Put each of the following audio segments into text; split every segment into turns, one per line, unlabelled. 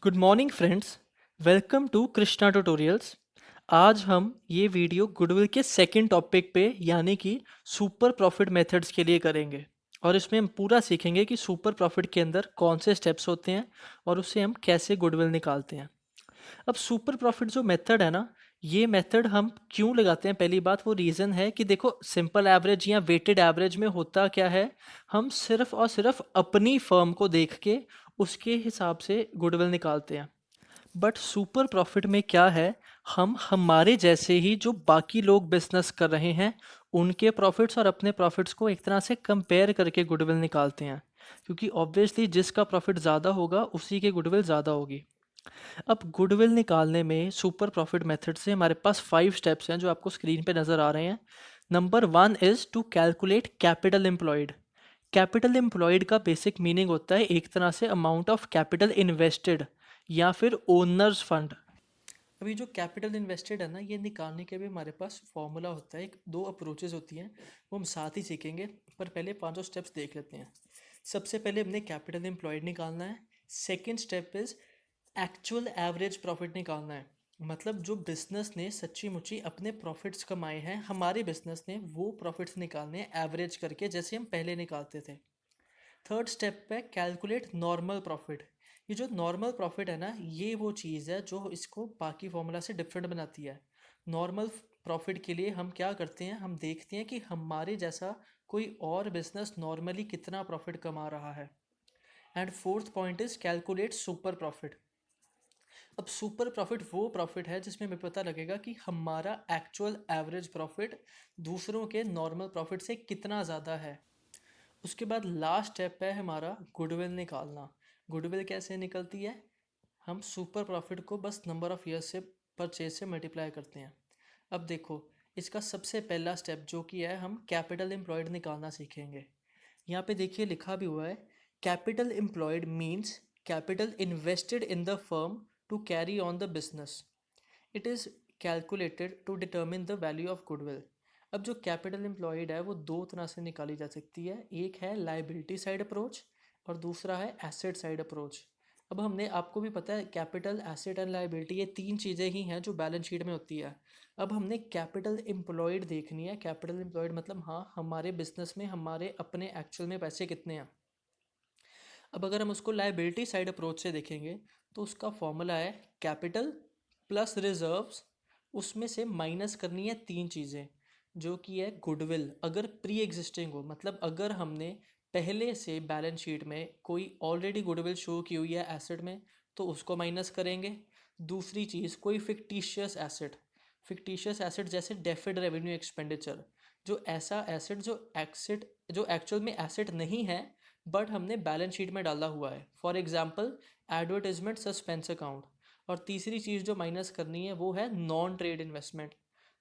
Good morning friends. Welcome to Krishna tutorials. आज हम ये वीडियो गुडविल के सेकंड टॉपिक पे यानी कि सुपर प्रॉफिट मेथड्स के लिए करेंगे और इसमें हम पूरा सीखेंगे कि सुपर प्रॉफिट के अंदर कौन से स्टेप्स होते हैं और उससे हम कैसे गुडविल निकालते हैं। अब सुपर प्रॉफिट जो मेथड है ना, ये मेथड हम क्यों लगाते हैं, पहली बात वो रीज़न है कि देखो सिंपल एवरेज या वेटेड एवरेज में होता क्या है, हम सिर्फ और सिर्फ अपनी फर्म को देख के उसके हिसाब से गुडविल निकालते हैं। बट सुपर प्रॉफिट में क्या है, हम हमारे जैसे ही जो बाकी लोग बिजनेस कर रहे हैं उनके प्रॉफिट्स और अपने प्रॉफिट्स को एक तरह से कंपेयर करके गुडविल निकालते हैं, क्योंकि ऑब्वियसली जिसका प्रॉफिट ज़्यादा होगा उसी के गुडविल ज़्यादा होगी। अब गुडविल निकालने में सुपर प्रॉफिट मेथड से हमारे पास 5 स्टेप्स हैं जो आपको स्क्रीन पे नज़र आ रहे हैं। Number 1 is to calculate capital employed. Capital employed का बेसिक मीनिंग होता है एक तरह से अमाउंट ऑफ कैपिटल इन्वेस्टेड या फिर ओनर्स फंड। अभी जो कैपिटल इन्वेस्टेड है ना, ये निकालने के भी हमारे पास फॉर्मूला होता है, एक दो अप्रोचेस होती हैं, वो हम साथ ही सीखेंगे। पर पहले पांचों स्टेप्स देख लेते हैं। सबसे पहले हमने कैपिटल एम्प्लॉयड निकालना है। Second step is actual average profit निकालना है, मतलब जो बिजनेस ने सच्ची मुच्ची अपने प्रॉफिट्स कमाए हैं हमारे बिजनेस ने, वो प्रॉफिट्स निकालने हैं एवरेज करके जैसे हम पहले निकालते थे। थर्ड स्टेप पे कैलकुलेट नॉर्मल प्रॉफिट। ये जो नॉर्मल प्रॉफिट है ना, ये वो चीज़ है जो इसको बाकी फॉर्मूला से डिफरेंट बनाती है। नॉर्मल प्रॉफिट के लिए हम क्या करते हैं, हम देखते हैं कि हमारे जैसा कोई और बिजनेस नॉर्मली कितना प्रॉफिट कमा रहा है। And fourth point is calculate super profit. अब सुपर प्रॉफिट वो प्रॉफिट है जिसमें हमें पता लगेगा कि हमारा एक्चुअल एवरेज प्रॉफिट दूसरों के नॉर्मल प्रॉफिट से कितना ज़्यादा है। उसके बाद लास्ट स्टेप है हमारा गुडविल निकालना। गुडविल कैसे निकलती है, हम सुपर प्रॉफिट को बस नंबर ऑफ ईयर्स से परचेज से मल्टीप्लाई करते हैं। अब देखो, इसका सबसे पहला स्टेप जो कि है, हम कैपिटल एम्प्लॉयड निकालना सीखेंगे। यहाँ पे देखिए लिखा भी हुआ है, capital employed means capital invested in the firm to carry on the business. It is calculated to determine the value of goodwill. अब जो कैपिटल एम्प्लॉयड है वो दो तरह से निकाली जा सकती है, एक है लाइबिलिटी साइड अप्रोच और दूसरा है एसेट साइड अप्रोच। अब हमने, आपको भी पता है, कैपिटल एसेट एंड लाइबिलिटी ये तीन चीज़ें ही हैं जो बैलेंस शीट में होती है। अब हमने कैपिटल एम्प्लॉयड देखनी है। कैपिटल एम्प्लॉयड मतलब हाँ, हमारे बिजनेस में हमारे अपने एक्चुअल में पैसे कितने हैं। अब अगर हम उसको लाइबिलिटी साइड अप्रोच से देखेंगे तो उसका फॉर्मूला है कैपिटल प्लस रिजर्व्स, उसमें से माइनस करनी है तीन चीज़ें, जो कि है गुडविल अगर प्री एग्जिस्टिंग हो, मतलब अगर हमने पहले से बैलेंस शीट में कोई ऑलरेडी गुडविल शो की हुई है एसेट में तो उसको माइनस करेंगे। दूसरी चीज़ कोई फिक्टिशियस एसेट, फिक्टिशियस एसेट जैसे डेफिड रेवेन्यू एक्सपेंडिचर, जो ऐसा एसेट जो एक्चुअल में एसेट नहीं है बट हमने बैलेंस शीट में डाला हुआ है, for example advertisement suspense account. और तीसरी चीज़ जो माइनस करनी है वो है non trade investment.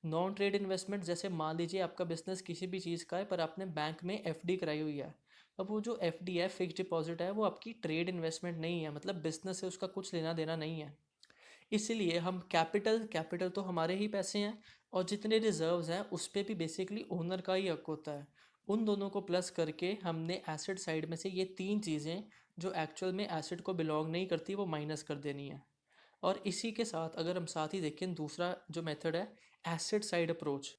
Non trade investment जैसे मान लीजिए आपका बिजनेस किसी भी चीज़ का है पर आपने बैंक में एफडी कराई हुई है। अब वो जो एफडी है, फिक्स डिपॉजिट है, वो आपकी ट्रेड इन्वेस्टमेंट नहीं है, मतलब बिजनेस से उसका कुछ लेना देना नहीं है। इसीलिए हम कैपिटल कैपिटल तो हमारे ही पैसे हैं और जितने रिजर्व्स हैं उस पर भी बेसिकली ओनर का ही हक होता है। उन दोनों को प्लस करके हमने एसेट साइड में से ये तीन चीज़ें जो एक्चुअल में एसेट को बिलोंग नहीं करती वो माइनस कर देनी है। और इसी के साथ अगर हम साथ ही देखें दूसरा जो मेथड है, एसेट साइड अप्रोच।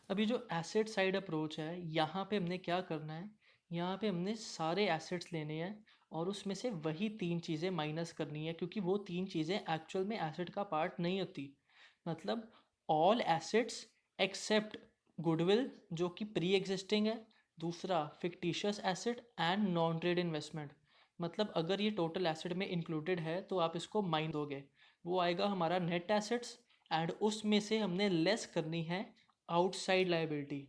अभी जो एसेट साइड अप्रोच है, यहाँ पे हमने क्या करना है, यहाँ पे हमने सारे एसेट्स लेने हैं और उसमें से वही तीन चीज़ें माइनस करनी है, क्योंकि वो तीन चीज़ें एक्चुअल में एसेट का पार्ट नहीं होती। मतलब ऑल एसेट्स एक्सेप्ट गुडविल जो कि प्री एग्जिस्टिंग है, दूसरा fictitious asset and non trade investment. मतलब अगर ये टोटल एसेट में इंक्लूडेड है तो आप इसको माइन दोगे, वो आएगा हमारा नेट एसेट्स। एंड उसमें से हमने लेस करनी है आउटसाइड लाइबिलिटी।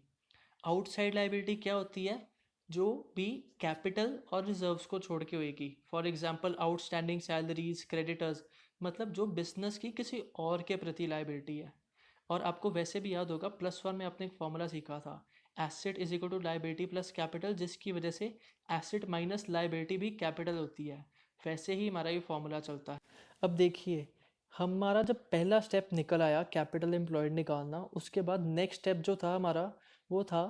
आउटसाइड लाइबिलिटी क्या होती है, जो भी कैपिटल और रिजर्व्स को छोड़ के होएगी, for example outstanding salaries, creditors, मतलब जो बिजनेस की किसी और के प्रति लाइबिलिटी है। और आपको वैसे भी याद होगा +1 में आपने एक फॉर्मूला सीखा था, asset is equal to liability plus capital, जिसकी वजह से एसेट माइनस लाइबिलिटी भी कैपिटल होती है। वैसे ही हमारा ये फॉर्मूला चलता है। अब देखिए, हमारा जब पहला स्टेप निकल आया कैपिटल एम्प्लॉयड निकालना, उसके बाद नेक्स्ट स्टेप जो था हमारा वो था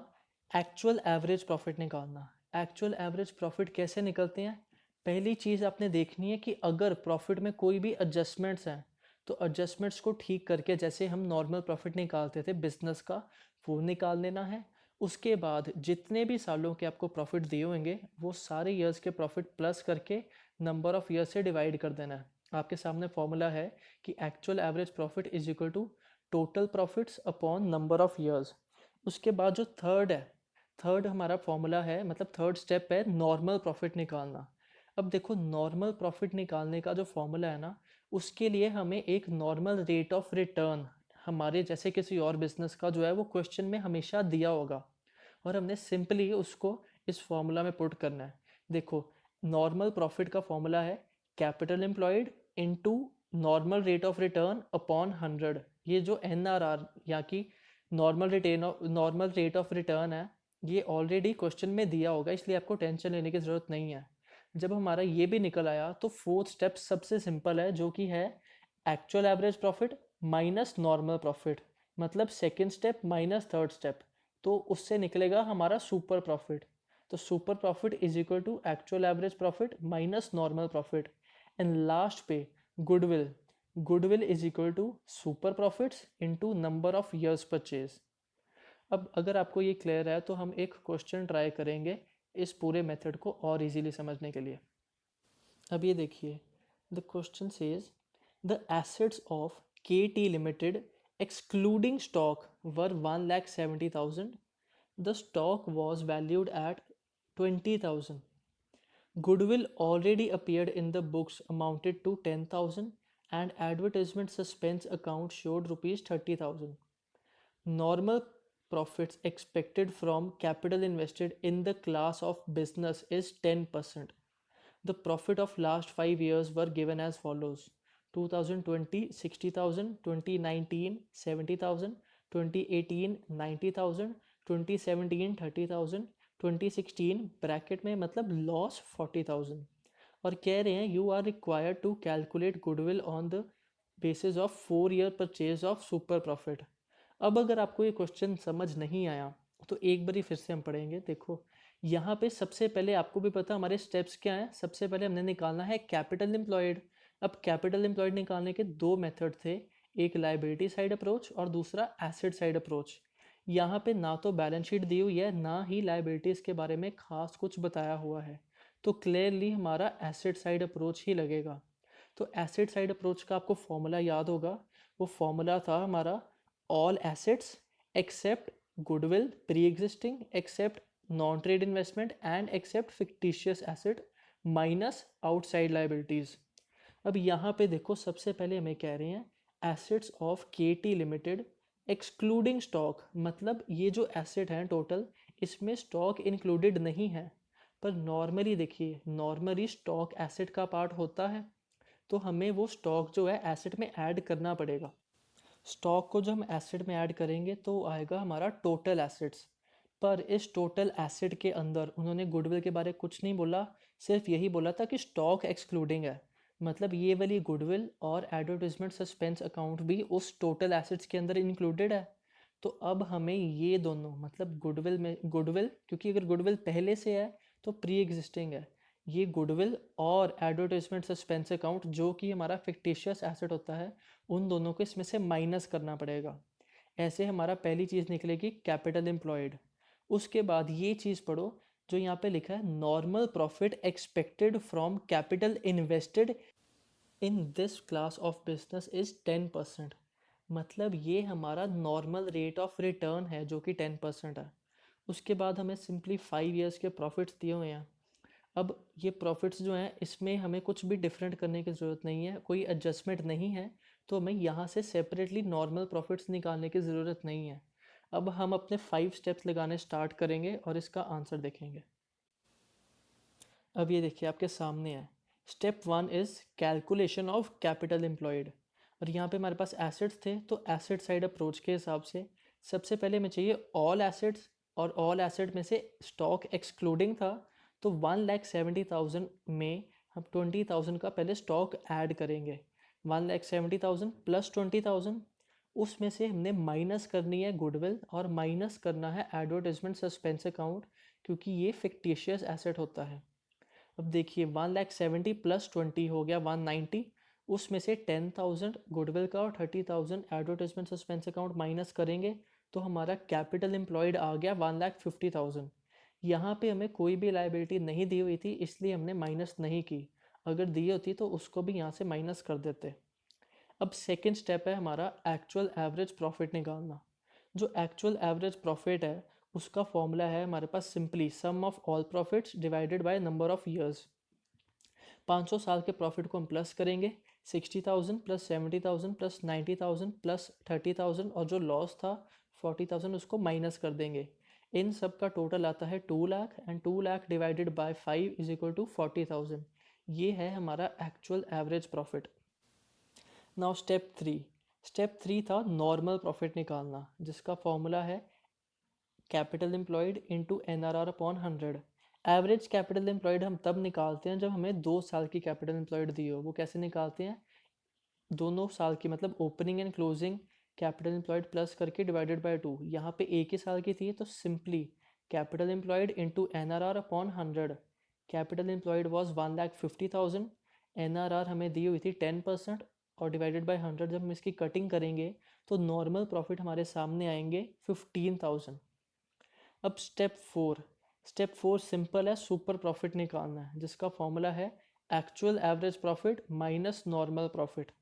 एक्चुअल एवरेज प्रॉफिट निकालना। एक्चुअल एवरेज प्रॉफिट कैसे निकलते हैं, पहली चीज़ आपने देखनी है कि अगर प्रॉफिट में कोई भी एडजस्टमेंट्स हैं तो एडजस्टमेंट्स को ठीक करके, जैसे हम नॉर्मल प्रॉफिट निकालते थे बिजनेस का, वो निकाल लेना है। उसके बाद जितने भी सालों के आपको प्रॉफिट दिए होंगे वो सारे ईयर्स के प्रॉफिट प्लस करके नंबर ऑफ ईयर्स से डिवाइड कर देना है। आपके सामने फॉर्मूला है कि actual average profit is equal to total profits upon number of years. उसके बाद जो थर्ड है, थर्ड हमारा फॉर्मूला है, मतलब थर्ड स्टेप है नॉर्मल प्रॉफिट निकालना। अब देखो, नॉर्मल प्रॉफिट निकालने का जो फॉर्मूला है ना, उसके लिए हमें एक नॉर्मल रेट ऑफ रिटर्न, हमारे जैसे किसी और बिजनेस का जो है वो क्वेश्चन में हमेशा दिया होगा, और हमने सिंपली उसको इस फॉर्मूला में पुट करना है। देखो, नॉर्मल प्रॉफिट का फॉर्मूला है capital employed into normal rate of return upon 100। ये जो NRR या कि नॉर्मल रेट ऑफ रिटर्न है, ये ऑलरेडी क्वेश्चन में दिया होगा, इसलिए आपको टेंशन लेने की ज़रूरत नहीं है। जब हमारा ये भी निकल आया तो फोर्थ स्टेप सबसे सिंपल है, जो कि है actual average profit minus normal profit, मतलब second step minus third step, तो उससे निकलेगा हमारा सुपर प्रॉफिट। तो super profit is equal to actual average profit minus normal profit. And last पे goodwill, goodwill is equal to super profits into number of years purchase. अब अगर आपको ये क्लियर है तो हम एक क्वेश्चन ट्राई करेंगे इस पूरे मेथड को और इजीली समझने के लिए। अब ये देखिए, the question says the assets of KT limited excluding stock were 1,70,000। The stock was valued at 20,000। Goodwill already appeared in the books amounted to 10,000 and advertisement suspense account showed rupees 30,000. Normal profits expected from capital invested in the class of business is 10%. The profit of last 5 years were given as follows: 2020 60,000, 2019 70,000, 2018 90,000, 2017 30,000, 2016 bracket में मतलब loss 40,000। और कह रहे हैं you are required to calculate goodwill on the basis of 4 year purchase of super profit. अब अगर आपको ये क्वेश्चन समझ नहीं आया तो एक बारी फिर से हम पढ़ेंगे। देखो, यहाँ पे सबसे पहले आपको भी पता हमारे स्टेप्स क्या हैं। सबसे पहले हमने निकालना है कैपिटल एम्प्लॉयड। अब कैपिटल एम्प्लॉयड निकालने के दो मेथड थे, एक लाइबिलिटी साइड अप्रोच और दूसरा एसेट साइड अप्रोच। यहाँ पे ना तो बैलेंस शीट दी हुई है, ना ही लाइबिलिटीज़ के बारे में खास कुछ बताया हुआ है, तो क्लियरली हमारा एसेट साइड अप्रोच ही लगेगा। तो एसेट साइड अप्रोच का आपको फॉर्मूला याद होगा, वो फॉर्मूला था हमारा all assets except goodwill pre existing except non trade investment and except fictitious asset minus outside liabilities. अब यहाँ पे देखो, सबसे पहले हमें कह रहे हैं assets of KT limited excluding stock, मतलब ये जो एसेट हैं टोटल, इसमें स्टॉक इंक्लूडेड नहीं है। पर नॉर्मली देखिए, नॉर्मली स्टॉक एसेट का पार्ट होता है, तो हमें वो स्टॉक जो है एसेट में ऐड करना पड़ेगा। स्टॉक को जो हम एसेट में ऐड करेंगे तो आएगा हमारा टोटल एसेट्स। पर इस टोटल एसेट के अंदर उन्होंने गुडविल के बारे में कुछ नहीं बोला, सिर्फ यही बोला था कि स्टॉक एक्सक्लूडिंग है। मतलब ये वाली गुडविल और एडवर्टाइजमेंट सस्पेंस अकाउंट भी उस टोटल एसेट्स के अंदर इंक्लूडेड है। तो अब हमें ये दोनों, मतलब गुडविल क्योंकि अगर गुडविल पहले से है तो प्री एग्जिस्टिंग है, ये गुडविल और एडवर्टाइजमेंट सस्पेंस अकाउंट जो कि हमारा फिक्टिशियस एसेट होता है, उन दोनों को इसमें से माइनस करना पड़ेगा। ऐसे हमारा पहली चीज़ निकलेगी कैपिटल एम्प्लॉयड। उसके बाद ये चीज़ पढ़ो जो यहाँ पे लिखा है normal profit expected from capital invested in this class of business is 10%। मतलब ये हमारा नॉर्मल रेट ऑफ रिटर्न है जो कि 10% है। उसके बाद हमें सिंपली 5 ईयर्स के प्रॉफिट्स दिए हुए हैं। अब ये प्रॉफिट्स जो हैं इसमें हमें कुछ भी डिफरेंट करने की ज़रूरत नहीं है, कोई एडजस्टमेंट नहीं है, तो हमें यहाँ से सेपरेटली नॉर्मल प्रॉफिट्स निकालने की ज़रूरत नहीं है। अब हम अपने 5 स्टेप्स लगाने स्टार्ट करेंगे और इसका आंसर देखेंगे। अब ये देखिए आपके सामने है, step 1 is calculation of capital employed. और यहाँ पे हमारे पास एसेट्स थे, तो एसेट साइड अप्रोच के हिसाब से सबसे पहले हमें चाहिए ऑल एसेट्स, और ऑल एसेट में से स्टॉक एक्सक्लूडिंग था, तो 1,70,000 में हम 20,000 का पहले स्टॉक ऐड करेंगे। 1,70,000 प्लस 20,000, उसमें से हमने माइनस करनी है गुडविल और माइनस करना है एडवर्टाइजमेंट सस्पेंस अकाउंट, क्योंकि ये फिक्टिशियस एसेट होता है। अब देखिए 1,70,000 प्लस 20 हो गया 190, उसमें से 10,000 गुडविल का और 30,000 एडवर्टाइजमेंट सस्पेंस अकाउंट माइनस करेंगे तो हमारा कैपिटल एम्प्लॉयड आ गया 1,50,000। यहाँ पे हमें कोई भी लाइबिलिटी नहीं दी हुई थी इसलिए हमने माइनस नहीं की, अगर दी होती तो उसको भी यहाँ से माइनस कर देते। अब सेकेंड स्टेप है हमारा एक्चुअल एवरेज प्रॉफिट निकालना। जो एक्चुअल एवरेज प्रॉफिट है उसका फॉर्मूला है हमारे पास simply sum of all profits divided by number of years. 500 साल के प्रॉफिट को हम प्लस करेंगे, 60,000 प्लस 70,000 प्लस 90,000 प्लस 30,000 और जो लॉस था 40,000 उसको माइनस कर देंगे। इन सब का टोटल आता है 2 lakh and 2 lakh divided by 5 is equal to 40,000। ये है हमारा actual average profit. Now step three था नॉर्मल प्रॉफिट निकालना, जिसका फॉर्मूला है capital employed into NRR upon 100। Average capital employed हम तब निकालते हैं जब हमें 2 साल की कैपिटल एम्प्लॉयड दी हो। वो कैसे निकालते हैं, दोनों साल की मतलब opening and closing capital employed plus करके डिवाइडेड बाय 2। यहाँ पे एक ही साल की थी तो simply capital employed into NRR upon 100। Capital employed was 1,50,000, NRR हमें दी हुई थी 10% और डिवाइडेड बाय 100 जब हम इसकी कटिंग करेंगे तो नॉर्मल प्रॉफिट हमारे सामने आएंगे 15,000। अब स्टेप फोर सिंपल है, सुपर प्रॉफिट निकालना है जिसका फॉर्मूला है actual average profit minus normal profit.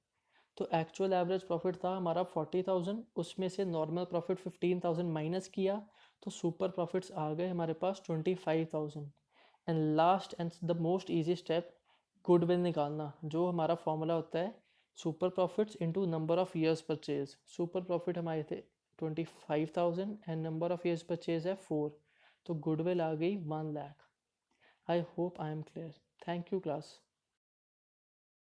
तो एक्चुअल एवरेज प्रॉफिट था हमारा 40,000, उसमें से नॉर्मल प्रॉफिट 15,000 माइनस किया तो सुपर प्रॉफिट्स आ गए हमारे पास 25,000। And last and the most easy step goodwill निकालना, जो हमारा फॉर्मूला होता है super profits into number of years purchase. Super profit हमारे थे 25,000 and number of years purchase है 4, तो गुडविल आ गई 1 lakh. I hope I am clear. Thank you class.